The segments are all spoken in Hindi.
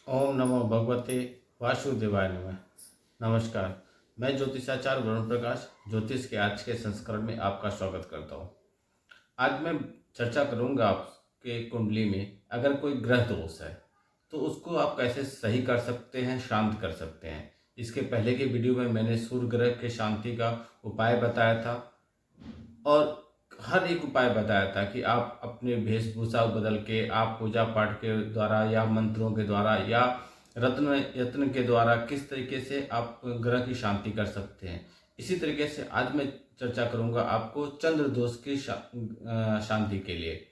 ओम नमो भगवते वासुदेवाय नमः। नमस्कार, मैं ज्योतिषाचार्य वरुण प्रकाश ज्योतिष के आज के संस्करण में आपका स्वागत करता हूँ। आज मैं चर्चा करूँगा आपके कुंडली में अगर कोई ग्रह दोष है तो उसको आप कैसे सही कर सकते हैं, शांत कर सकते हैं। इसके पहले के वीडियो में मैंने सूर्य ग्रह के शांति का उपाय बताया था और हर एक उपाय बताया था कि आप अपने वेशभूषा बदल के आप पूजा पाठ के द्वारा या मंत्रों के द्वारा या रत्न यत्न के द्वारा किस तरीके से आप ग्रह की शांति कर सकते हैं। इसी तरीके से आज मैं चर्चा करूंगा आपको चंद्र दोष की शांति के लिए।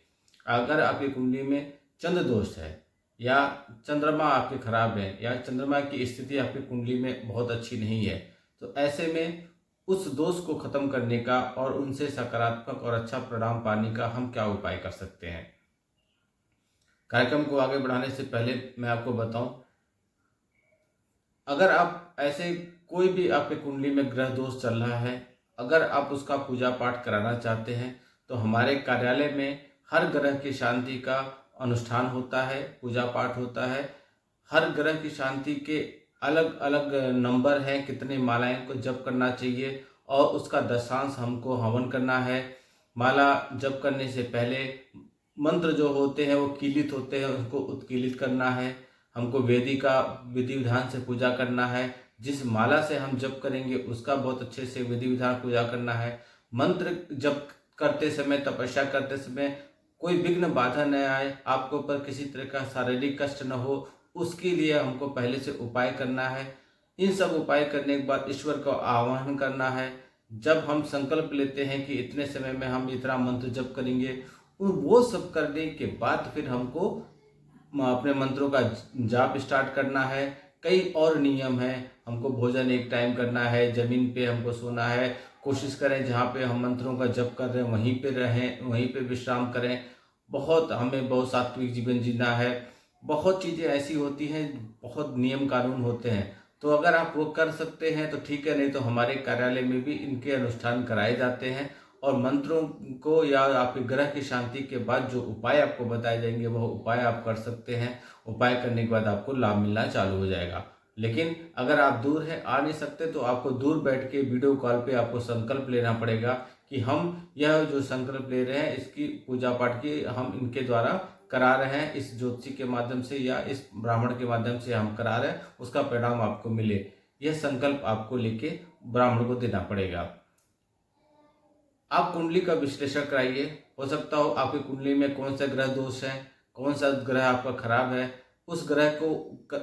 अगर आपकी कुंडली में चंद्र दोष है या चंद्रमा आपके खराब है या चंद्रमा की स्थिति आपकी कुंडली में बहुत अच्छी नहीं है, तो ऐसे में उस दोष को खत्म करने का और उनसे सकारात्मक और अच्छा परिणाम पाने का हम क्या उपाय कर सकते हैं। कार्यक्रम को आगे बढ़ाने से पहले मैं आपको बताऊं, अगर आप ऐसे कोई भी आपके कुंडली में ग्रह दोष चल रहा है, अगर आप उसका पूजा पाठ कराना चाहते हैं तो हमारे कार्यालय में हर ग्रह की शांति का अनुष्ठान होता है, पूजा पाठ होता है। हर ग्रह की शांति के अलग अलग नंबर हैं, कितने मालाएं को जप करना चाहिए और उसका दशांश हमको हवन करना है। माला जप करने से पहले मंत्र जो होते हैं वो कीलित होते हैं, उनको उत्कीलित करना है। हमको वेदी का विधि विधान से पूजा करना है। जिस माला से हम जप करेंगे उसका बहुत अच्छे से विधि विधान पूजा करना है। मंत्र जप करते समय, तपस्या करते समय कोई विघ्न बाधा न आए, आपको ऊपर किसी तरह का शारीरिक कष्ट न हो, उसके लिए हमको पहले से उपाय करना है। इन सब उपाय करने के बाद ईश्वर को आवाहन करना है। जब हम संकल्प लेते हैं कि इतने समय में हम इतना मंत्र जप करेंगे, वो सब करने के बाद फिर हमको अपने मंत्रों का जाप स्टार्ट करना है। कई और नियम हैं, हमको भोजन एक टाइम करना है, जमीन पे हमको सोना है। कोशिश करें जहाँ पे हम मंत्रों का जप कर रहे हैं वहीं पे रहें, वहीं पे विश्राम करें। हमें बहुत सात्विक जीवन जीना है। बहुत चीज़ें ऐसी होती हैं, बहुत नियम कानून होते हैं। तो अगर आप वो कर सकते हैं तो ठीक है, नहीं तो हमारे कार्यालय में भी इनके अनुष्ठान कराए जाते हैं और मंत्रों को या आपके ग्रह की शांति के बाद जो उपाय आपको बताए जाएंगे वह उपाय आप कर सकते हैं। उपाय करने के बाद आपको लाभ मिलना चालू हो जाएगा। लेकिन अगर आप दूर हैं, आ नहीं सकते, तो आपको दूर बैठ के वीडियो कॉल पे आपको संकल्प लेना पड़ेगा कि हम यह जो संकल्प ले रहे हैं इसकी पूजा पाठ की हम इनके द्वारा करा रहे हैं, इस ज्योतिषी के माध्यम से या इस ब्राह्मण के माध्यम से हम करा रहे हैं, उसका परिणाम आपको मिले। यह संकल्प आपको लेके ब्राह्मण को देना पड़ेगा। आप कुंडली का विश्लेषण कराइए। हो सकता हो आपकी कुंडली में कौन सा ग्रह दोष है, कौन सा ग्रह आपका खराब है, उस ग्रह को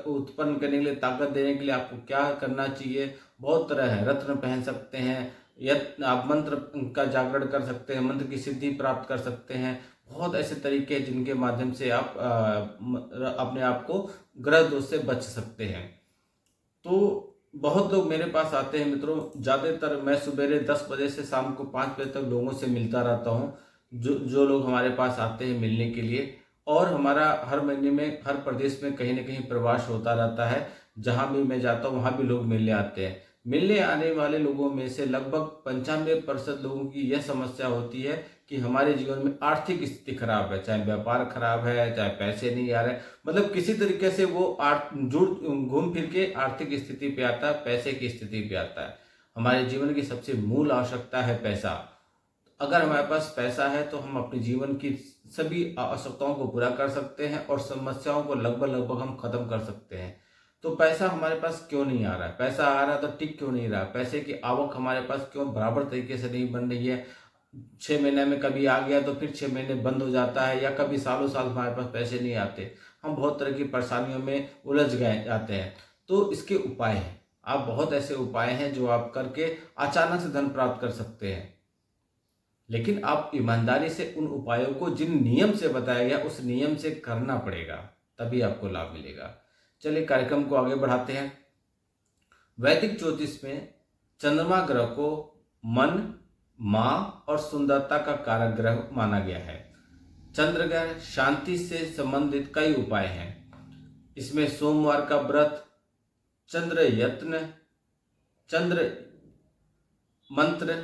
उत्पन्न करने के लिए, ताकत देने के लिए आपको क्या करना चाहिए। बहुत तरह है, रत्न पहन सकते हैं या आप मंत्र का जागरण कर सकते हैं, मंत्र की सिद्धि प्राप्त कर सकते हैं। बहुत ऐसे तरीके हैं जिनके माध्यम से आप अपने आप को ग्रह दोष से बच सकते हैं। तो बहुत लोग मेरे पास आते हैं मित्रों, ज़्यादातर मैं सुबेरे 10 बजे से शाम को 5 बजे तक लोगों से मिलता रहता हूँ। जो जो लोग हमारे पास आते हैं मिलने के लिए, और हमारा हर महीने में हर प्रदेश में कहीं ना कहीं प्रवास होता रहता है। जहाँ भी मैं जाता हूँ वहाँ भी लोग मिलने आते हैं। मिलने आने वाले लोगों में से लगभग 95% लोगों की यह समस्या होती है कि हमारे जीवन में आर्थिक स्थिति खराब है, चाहे व्यापार खराब है, चाहे पैसे नहीं आ रहे, मतलब किसी तरीके से वो जुड़ घूम फिर के आर्थिक स्थिति पे आता है, पैसे की स्थिति पे आता है। हमारे जीवन की सबसे मूल आवश्यकता है पैसा। अगर हमारे पास पैसा है तो हम अपने जीवन की सभी आवश्यकताओं को पूरा कर सकते हैं और समस्याओं को लगभग हम खत्म कर सकते हैं। तो पैसा हमारे पास क्यों नहीं आ रहा है, पैसा आ रहा है तो टिक क्यों नहीं रहा, पैसे की आवक हमारे पास क्यों बराबर तरीके से नहीं बन रही है। 6 महीने में कभी आ गया तो फिर 6 महीने बंद हो जाता है, या कभी सालों साल हमारे पास पैसे नहीं आते। हम बहुत तरह की परेशानियों में उलझ गए जाते हैं। तो इसके उपाय हैं, आप बहुत ऐसे उपाय हैं जो आप करके अचानक से धन प्राप्त कर सकते हैं। लेकिन आप ईमानदारी से उन उपायों को जिन नियम से बताया गया उस नियम से करना पड़ेगा, तभी आपको लाभ मिलेगा। चलिए कार्यक्रम को आगे बढ़ाते हैं। वैदिक ज्योतिष में चंद्रमा ग्रह को मन, मां और सुंदरता का कारक ग्रह माना गया है। चंद्र ग्रह शांति से संबंधित कई उपाय हैं। इसमें सोमवार का व्रत, चंद्र यत्न, चंद्र मंत्र,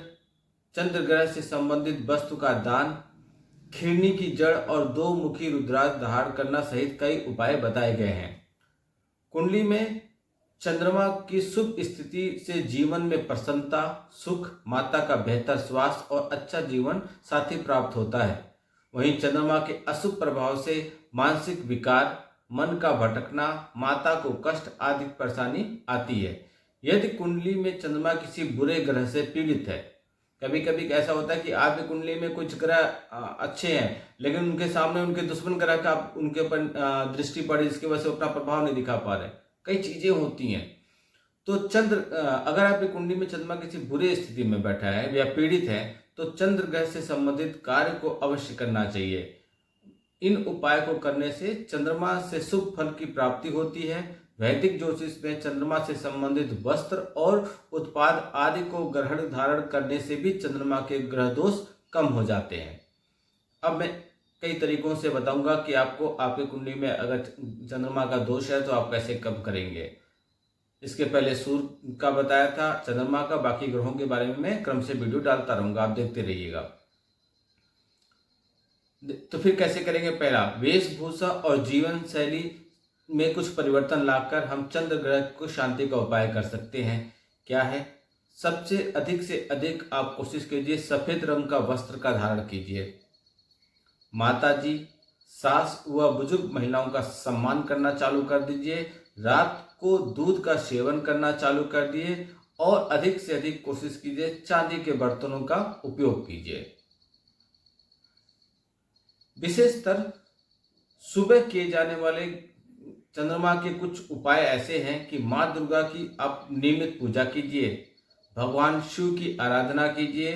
चंद्र ग्रह से संबंधित वस्तु का दान, खिरनी की जड़ और 2 मुखी रुद्राक्ष धारण करना सहित कई उपाय बताए गए हैं। कुंडली में चंद्रमा की शुभ स्थिति से जीवन में प्रसन्नता, सुख, माता का बेहतर स्वास्थ्य और अच्छा जीवन साथी प्राप्त होता है। वहीं चंद्रमा के अशुभ प्रभाव से मानसिक विकार, मन का भटकना, माता को कष्ट आदि परेशानी आती है। यदि कुंडली में चंद्रमा किसी बुरे ग्रह से पीड़ित है, कभी कभी ऐसा होता है कि आपकी कुंडली में कुछ ग्रह अच्छे हैं, लेकिन उनके सामने उनके दुश्मन ग्रह का उनके ऊपर दृष्टि पड़ी, जिसकी वजह से अपना प्रभाव नहीं दिखा पा रहे। कई चीजें होती हैं। तो चंद्र अगर आपकी कुंडली में चंद्रमा किसी बुरी स्थिति में बैठा है या पीड़ित है, तो चंद्र ग्रह से संबंधित कार्य को अवश्य करना चाहिए। इन उपाय को करने से चंद्रमा से शुभ फल की प्राप्ति होती है। वैदिक ज्योतिष में चंद्रमा से संबंधित वस्त्र और उत्पाद आदि को ग्रहण धारण करने से भी चंद्रमा के ग्रह दोष कम हो जाते हैं। अब मैं कई तरीकों से बताऊंगा कि आपको आपकी कुंडली में अगर चंद्रमा का दोष है तो आप कैसे कम करेंगे। इसके पहले सूर्य का बताया था, चंद्रमा का, बाकी ग्रहों के बारे में मैं क्रम से वीडियो डालता रहूंगा, आप देखते रहिएगा। तो फिर कैसे करेंगे? पहला, वेशभूषा और जीवन शैली में कुछ परिवर्तन लाकर हम चंद्र ग्रह को शांति का उपाय कर सकते हैं। क्या है? सबसे अधिक से अधिक आप कोशिश कीजिए सफेद रंग का वस्त्र का धारण कीजिए। माताजी, सास व बुजुर्ग महिलाओं का सम्मान करना चालू कर दीजिए। रात को दूध का सेवन करना चालू कर दिए और अधिक से अधिक कोशिश कीजिए चांदी के बर्तनों का उपयोग कीजिए। विशेषतर सुबह किए जाने वाले चंद्रमा के कुछ उपाय ऐसे हैं कि माँ दुर्गा की आप नियमित पूजा कीजिए, भगवान शिव की आराधना कीजिए,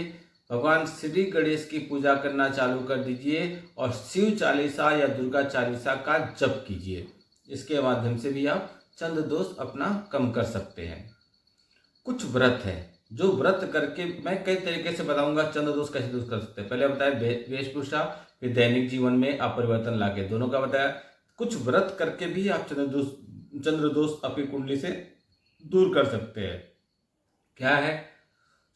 भगवान श्री गणेश की पूजा करना चालू कर दीजिए और शिव चालीसा या दुर्गा चालीसा का जप कीजिए। इसके माध्यम से भी आप चंद्र दोष अपना कम कर सकते हैं। कुछ व्रत है जो व्रत करके मैं कई तरीके से बताऊंगा चंद्र दोष कैसे दूर कर सकते हैं। पहले बताया वेशभूषा, फिर दैनिक जीवन में आप परिवर्तन लाके, दोनों का बताया। कुछ व्रत करके भी आप चंद्र दोष अपनी कुंडली से दूर कर सकते हैं। क्या है?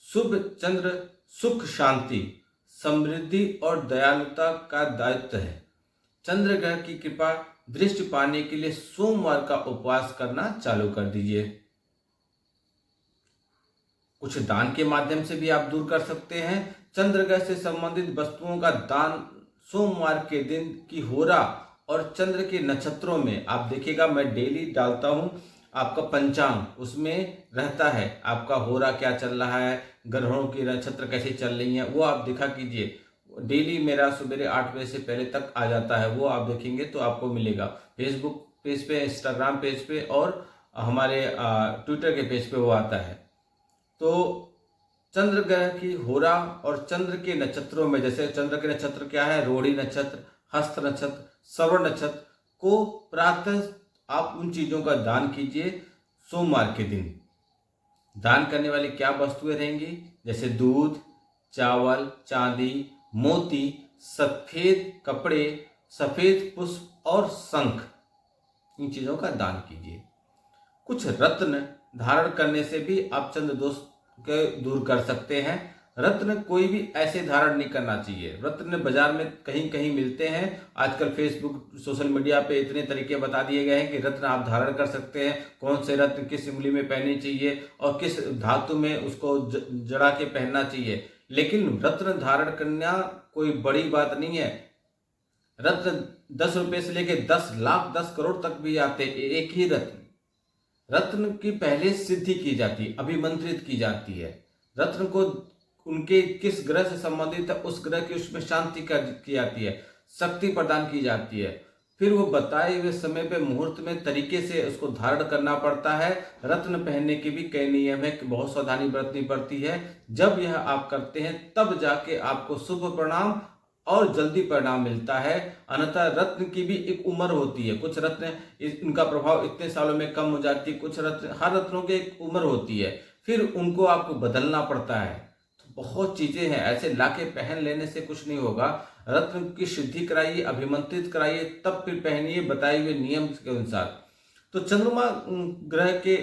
शुभ चंद्र सुख, शांति, समृद्धि और दयालुता का दायित्व है। चंद्र ग्रह की कृपा दृष्टि पाने के लिए सोमवार का उपवास करना चालू कर दीजिए। कुछ दान के माध्यम से भी आप दूर कर सकते हैं। चंद्र ग्रह से संबंधित वस्तुओं का दान सोमवार के दिन की होरा और चंद्र के नक्षत्रों में, आप देखिएगा मैं डेली डालता हूं आपका पंचांग, उसमें रहता है आपका होरा क्या चल रहा है, ग्रहों की नक्षत्र कैसे चल रही हैं, वो आप देखा कीजिए। डेली मेरा सुबह 8 बजे से पहले तक आ जाता है, वो आप देखेंगे तो आपको मिलेगा। फेसबुक पेज पे, इंस्टाग्राम पेज पे और हमारे ट्विटर के पेज पे वो आता है। तो चंद्र ग्रह की होरा और चंद्र के नक्षत्रों में, जैसे चंद्र के नक्षत्र क्या है? रोहिणी नक्षत्र, हस्त नक्षत्र, श्रवण नक्षत्र को प्रातः आप उन चीजों का दान कीजिए। सोमवार के दिन दान करने वाली क्या वस्तुएं रहेंगी? जैसे दूध, चावल, चांदी, मोती, सफेद कपड़े, सफेद पुष्प और शंख, इन चीजों का दान कीजिए। कुछ रत्न धारण करने से भी आप चंद्र दोष के दूर कर सकते हैं। रत्न कोई भी ऐसे धारण नहीं करना चाहिए। रत्न बाजार में कहीं कहीं मिलते हैं। आजकल फेसबुक, सोशल मीडिया पे इतने तरीके बता दिए गए हैं कि रत्न आप धारण कर सकते हैं। कौन से रत्न किस उंगली में पहननी चाहिए और किस धातु में उसको जड़ा के पहनना चाहिए। लेकिन रत्न धारण करना कोई बड़ी बात नहीं है। रत्न 10 रुपए से लेके 10 लाख 10 करोड़ तक भी आते एक ही रत्न। रत्न की पहले सिद्धि की जाती है, अभिमंत्रित की जाती है। रत्न को उनके किस ग्रह से संबंधित है उस ग्रह की उसमें शांति की जाती है, शक्ति प्रदान की जाती है। फिर वो बताए हुए समय पे मुहूर्त में तरीके से उसको धारण करना पड़ता है। रत्न पहनने के भी कई नियम है कि बहुत सावधानी बरतनी पड़ती है। जब यह आप करते हैं तब जाके आपको शुभ परिणाम और जल्दी परिणाम मिलता है। अन्यथा रत्न की भी एक उम्र होती है। कुछ रत्न इनका प्रभाव इतने सालों में कम हो जाती है। कुछ रत्न, हर रत्नों की एक उम्र होती है, फिर उनको आपको बदलना पड़ता है। तो बहुत चीजें हैं, ऐसे लाके पहन लेने से कुछ नहीं होगा। रत्न की सिद्धि कराइए, अभिमंत्रित कराइए, तब फिर पहनिए बताए हुए नियम के अनुसार। तो चंद्रमा ग्रह के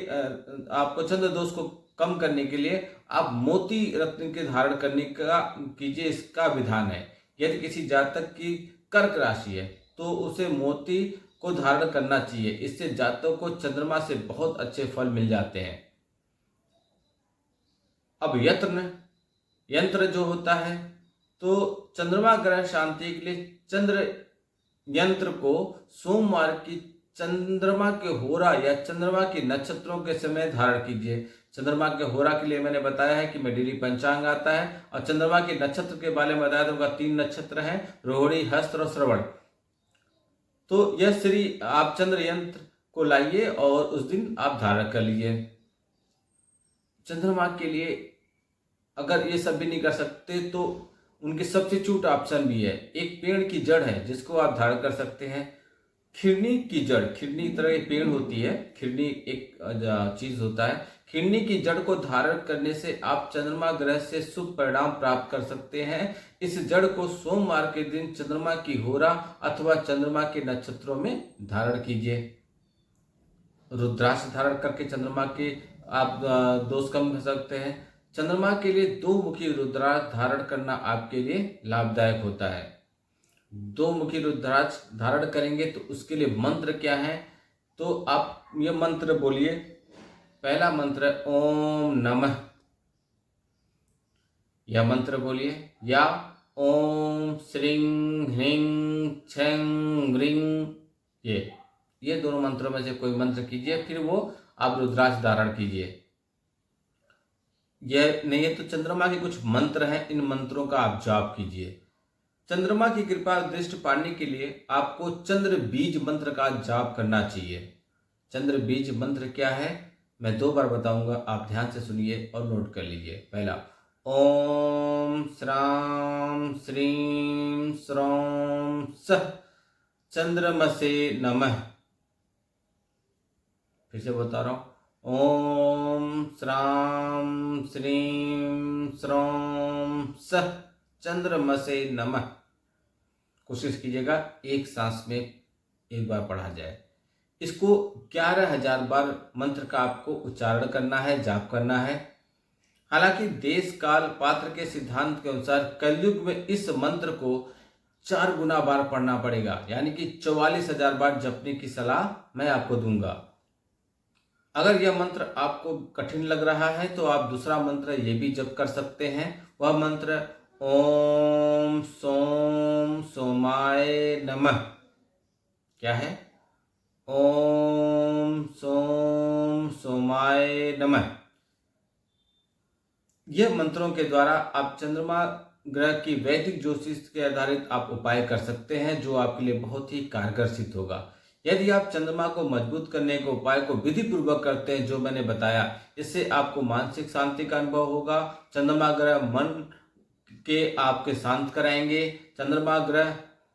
आपको चंद्र दोष को कम करने के लिए आप मोती रत्न के धारण करने का कीजिए, इसका विधान है। यदि किसी जातक की कर्क राशि है तो उसे मोती को धारण करना चाहिए। इससे जातकों को चंद्रमा से बहुत अच्छे फल मिल जाते हैं। अब यंत्र जो होता है, तो चंद्रमा ग्रह शांति के लिए चंद्र यंत्र को सोमवार की चंद्रमा के होरा या चंद्रमा के नक्षत्रों के समय धारण कीजिए। चंद्रमा के होरा के लिए मैंने बताया है कि मेडिली पंचांग आता है, और चंद्रमा के नक्षत्र के बारे में बताया तो उनका 3 नक्षत्र हैं, रोहिणी, हस्त और श्रवण। तो यह श्री आप चंद्र यंत्र को लाइए और उस दिन आप धारण कर लीजिए। चंद्रमा के लिए अगर ये सब भी नहीं कर सकते तो उनके सब्स्टिट्यूट ऑप्शन भी है। एक पेड़ की जड़ है जिसको आप धारण कर सकते हैं। खिरनी की जड़, खिरनी की तरह एक पेड़ होती है, खिरनी एक चीज होता है। खिरनी की जड़ को धारण करने से आप चंद्रमा ग्रह से शुभ परिणाम प्राप्त कर सकते हैं। इस जड़ को सोमवार के दिन चंद्रमा की होरा अथवा चंद्रमा के नक्षत्रों में धारण कीजिए। रुद्राक्ष धारण करके चंद्रमा के आप दोष कम कर सकते हैं। चंद्रमा के लिए 2 मुखी रुद्राक्ष धारण करना आपके लिए लाभदायक होता है। 2 मुखी रुद्राक्ष धारण करेंगे तो उसके लिए मंत्र क्या है, तो आप ये मंत्र बोलिए। पहला मंत्र है ओम नमः, यह मंत्र बोलिए, या ओम श्रीं ह्रीं छं ह्रीं, ये दोनों मंत्रों में से कोई मंत्र कीजिए, फिर वो आप रुद्राक्ष धारण कीजिए। यह नहीं है तो चंद्रमा के कुछ मंत्र हैं, इन मंत्रों का आप जाप कीजिए। चंद्रमा की कृपा दृष्टि पाने के लिए आपको चंद्र बीज मंत्र का जाप करना चाहिए। चंद्र बीज मंत्र क्या है, मैं 2 बार बताऊंगा, आप ध्यान से सुनिए और नोट कर लीजिए। पहला, ओम श्राम श्रीं श्रौं सः चंद्रमसे नमः। फिर से बता रहा हूं, ओम श्राम श्रीं श्रौं सः चंद्रमसे नमः। कोशिश कीजिएगा एक सांस में एक बार पढ़ा जाए। इसको 11,000 बार मंत्र का आपको उच्चारण करना है, जाप करना है। हालांकि देश काल पात्र के सिद्धांत के अनुसार कलयुग में इस मंत्र को 4 गुना बार पढ़ना पड़ेगा, यानी कि 44,000 बार जपने की सलाह मैं आपको दूंगा। अगर यह मंत्र आपको कठिन लग रहा है तो आप दूसरा मंत्र ये भी जप कर सकते हैं। वह मंत्र ओम सोम सोमाय नमः। क्या है? ओम सोम सोमाय नमः। यह मंत्रों के द्वारा आप चंद्रमा ग्रह की वैदिक ज्योतिष के आधारित आप उपाय कर सकते हैं, जो आपके लिए बहुत ही कारगर सिद्ध होगा। यदि आप चंद्रमा को मजबूत करने के उपाय को विधि पूर्वक करते हैं, जो मैंने बताया, इससे आपको मानसिक शांति का अनुभव होगा। चंद्रमा ग्रह मन के आपके शांत कराएंगे। चंद्रमा ग्रह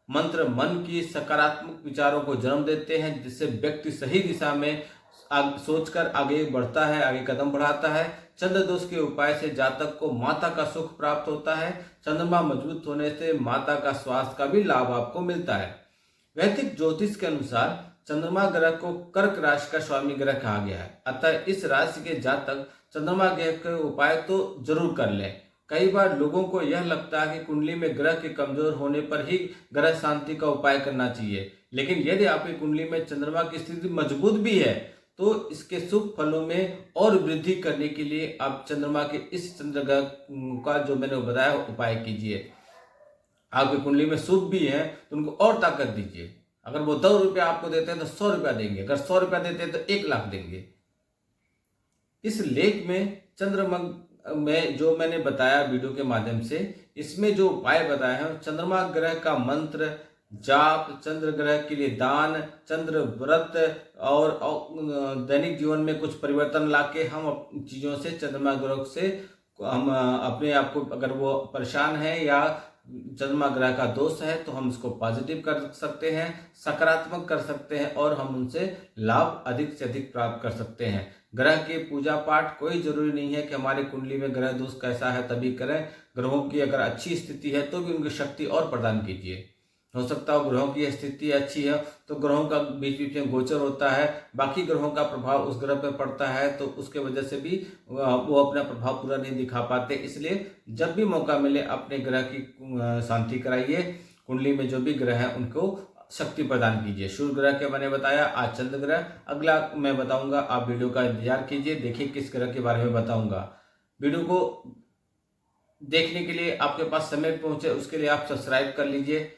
मंत्र मन की सकारात्मक विचारों को जन्म देते हैं, जिससे व्यक्ति सही दिशा में सोचकर आगे बढ़ता है, आगे कदम बढ़ाता है। चंद्र दोष के उपाय से जातक को माता का सुख प्राप्त होता है। चंद्रमा मजबूत होने से माता का स्वास्थ्य का भी लाभ आपको मिलता है। वैदिक ज्योतिष के अनुसार चंद्रमा ग्रह को कर्क राशि का स्वामी ग्रह कहा गया है, अतः इस राशि के जातक चंद्रमा ग्रह के उपाय तो जरूर कर लें। कई बार लोगों को यह लगता है कि कुंडली में ग्रह के कमजोर होने पर ही ग्रह शांति का उपाय करना चाहिए, लेकिन यदि आपकी कुंडली में चंद्रमा की स्थिति मजबूत भी है तो इसके शुभ फलों में और वृद्धि करने के लिए आप चंद्रमा के इस चंद्र ग्रह का जो मैंने बताया उपाय कीजिए। आपकी कुंडली में शुभ भी है तो उनको और ताकत दीजिए। अगर वो 2 रुपया आपको देते हैं तो 100 रुपया देंगे, अगर 100 रुपया देते हैं तो 1 लाख देंगे। इस लेख में चंद्रमा में जो मैंने बताया वीडियो के माध्यम से, इसमें जो उपाय बताए हैं, चंद्रमा ग्रह का मंत्र जाप, चंद्र ग्रह के लिए दान, चंद्र व्रत और दैनिक जीवन में कुछ परिवर्तन लाके हम चीजों से चंद्रमा ग्रह से हम अपने आप को, अगर वो परेशान है या चंद्रमा ग्रह का दोष है तो हम इसको पॉजिटिव कर सकते हैं, सकारात्मक कर सकते हैं और हम उनसे लाभ अधिक से अधिक प्राप्त कर सकते हैं। ग्रह के पूजा पाठ कोई जरूरी नहीं है कि हमारे कुंडली में ग्रह दोष कैसा है तभी करें। ग्रहों की अगर अच्छी स्थिति है तो भी उनकी शक्ति और प्रदान कीजिए। हो सकता है ग्रहों की स्थिति अच्छी है तो ग्रहों का बीच बीच में गोचर होता है, बाकी ग्रहों का प्रभाव उस ग्रह पर पड़ता है तो उसके वजह से भी वो अपना प्रभाव पूरा नहीं दिखा पाते। इसलिए जब भी मौका मिले अपने ग्रह की शांति कराइए। कुंडली में जो भी ग्रह हैं उनको शक्ति प्रदान कीजिए। सूर्य ग्रह के मैंने बताया, आज चंद्र ग्रह, अगला मैं बताऊंगा, आप वीडियो का इंतजार कीजिए, देखिए किस ग्रह के बारे में बताऊंगा। वीडियो को देखने के लिए आपके पास समय पहुंचे उसके लिए आप सब्सक्राइब कर लीजिए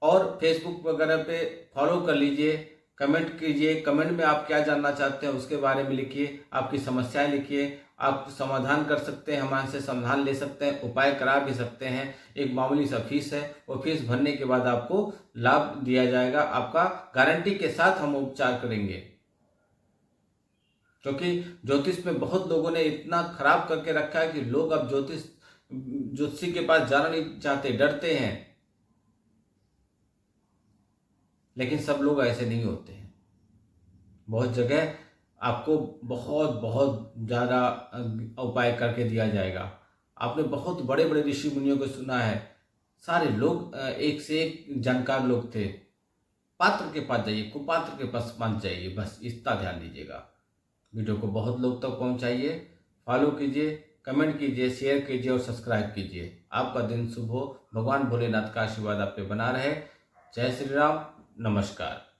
और फेसबुक वगैरह पे फॉलो कर लीजिए। कमेंट कीजिए, कमेंट में आप क्या जानना चाहते हैं उसके बारे में लिखिए, आपकी समस्याएं लिखिए, आप समाधान कर सकते हैं, हमारे से समाधान ले सकते हैं, उपाय करा भी सकते हैं। एक मामूली सा फीस है, वो फीस भरने के बाद आपको लाभ दिया जाएगा, आपका गारंटी के साथ हम उपचार करेंगे। क्योंकि ज्योतिष में बहुत लोगों ने इतना खराब करके रखा है कि लोग अब ज्योतिषी के पास जाना नहीं चाहते, डरते हैं। लेकिन सब लोग ऐसे नहीं होते हैं। बहुत जगह आपको बहुत बहुत ज़्यादा उपाय करके दिया जाएगा। आपने बहुत बड़े बड़े ऋषि मुनियों को सुना है, सारे लोग एक से एक जानकार लोग थे। पात्र के पास जाइए, कुपात्र के पास मत जाइए, बस इतना ध्यान दीजिएगा। वीडियो को बहुत लोग तक पहुंचाइए, फॉलो कीजिए, कमेंट कीजिए, शेयर कीजिए और सब्सक्राइब कीजिए। आपका दिन शुभ हो, भगवान भोलेनाथ का आशीर्वाद आप पे बना रहे। जय श्री राम, नमस्कार।